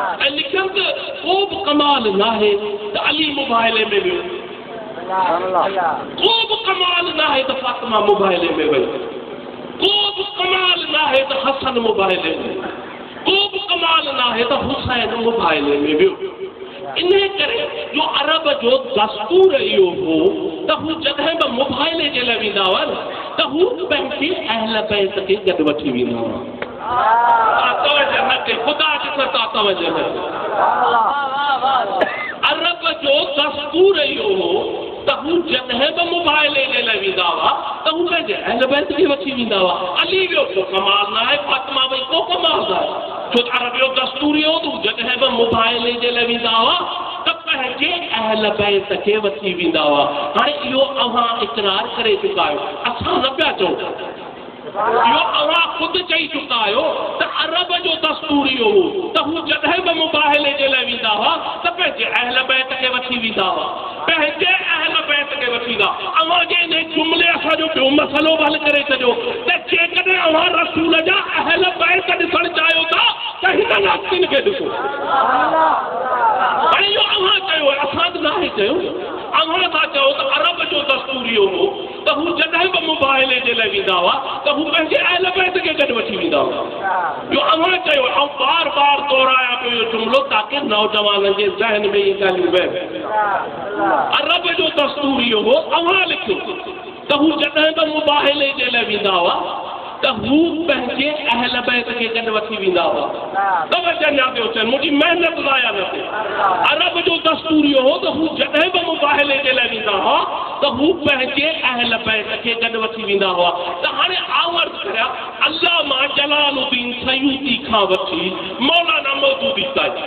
ऐं लिखियमि त को बि कमाल नाहे त अली मुबाइले में वियो, को बि कमाल नाहे त फातिमा मुबाइले में वई, को बि कमाल नाहे त हसन मुबाइले में, को बि कमाल नाहे त हुसैन मुबाइले में वियो। इन करे जो अरब जो दस्तूर इहो हो त हू जॾहिं बि मुबाइले जे लाइ वेंदा हुआ न त हू पंहिंजे अहल बैत खे गॾु वठी वेंदा हुआ। ख़ुदा जी सता तवजो न, अरब जो दस्तूर इहो हो त हू जॾहिं बि मुबाइले जे लाइ वेंदा हुआ त हू पंहिंजे अहल बैत खे वठी वेंदा हुआ। अली वियो को कमाल न आहे, फातिमा वई को कमाल न आहे, छो त अरब जो दस्तूर इहो त जॾहिं बि मुबाइले जे लाइ वेंदा हुआ त पंहिंजे अहल बैत खे वठी वेंदा हुआ। हाणे इहो अव्हां इक़रार करे चुका आहियो, असां न पिया चऊं, इहो अव्हां ख़ुदि चई चुका आहियो त अरब जो दस्तूर इहो हो त हू जॾहिं बि मुबाइले जे लाइ वेंदा हुआ त पंहिंजे अहल बैत खे वठी वेंदा हुआ, पंहिंजे अहल बैत खे वठी वेंदा। अव्हां जे इन जुमिले असांजो ॿियो मसइलो बि हल करे छॾियो त जेकॾहिं अव्हां रसूल जा अहल बैत ॾिसणु चाहियो था त हिन नास्तिन खे ॾिसो। हाणे इहो अव्हां चयो, असां त नाहे चयो, अव्हां था चयो त अरब जो दस्तूर इहो हो त हू जॾहिं बि मुबाइले जे लाइ वेंदा हुआ त हू पंहिंजे अहल बैत खे गॾु वठी वेंदा हुआ। इहो अव्हां चयो, ऐं बार बार दोहराया पियो इहो जुमिलो ताकी नौजवाननि जे ज़हन में इहे ॻाल्हियूं वहनि। अरब जो दस्तूर इहो हो, अव्हां लिखियो त हू जॾहिं बि मुबाइले जे लाइ वेंदा हुआ त हू पंहिंजे अहल बैत खे गॾु वठी वेंदा हुआ। तवजो न पियो थियनि, मुंहिंजी महिनत ज़ाया न थिए। अरब जो दस्तूर इहो हो त हू जॾहिं बि मुबाइले जे लाइ वेंदा हुआ त हू पंहिंजे अहल बैत खे गॾु वठी वेंदा हुआ। त हाणे आवर्त करिया अल्लामा जलालुद्दीन सयूती खां वठी मौलाना मौदूदी ताईं,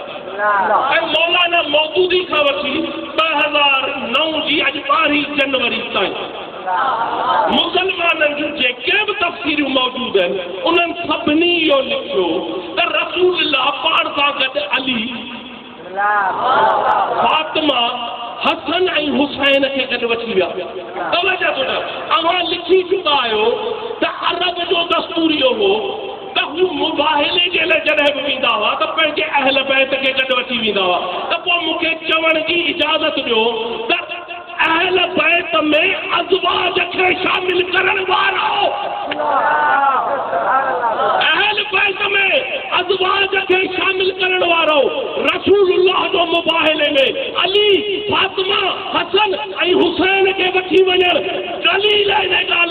ऐं मौलाना मौदूदी खां वठी 2009 जी अॼु 12 जनवरी ताईं मुसलमाननि जूं जेके बि तफ़सीरूं मौजूद आहिनि उन्हनि सभिनी इहो लिखियो त रसूलुल्लाह पाण सां गॾु अली, फातिमा, हसन ऐं हुसैन खे गॾु वठी विया। तवजो न, अव्हां लिखी चुका आहियो त अरब जो दस्तूर इहो हो त हू मुबाइले जे लाइ जॾहिं बि वेंदा हुआ त पंहिंजे अहल बैत खे गॾु वठी वेंदा हुआ। त पोइ मूंखे चवण जी इजाज़त ॾियो त अहल बैत में अज़वाज खे शामिल करण वारो, अहल बैत में अज़वाज खे शामिल करण वारो रसूलुल्लाह जो मुबाइले में अली, फातिमा, हसन ऐं हुसैन खे वठी वञण दलील इन ॻाल्हि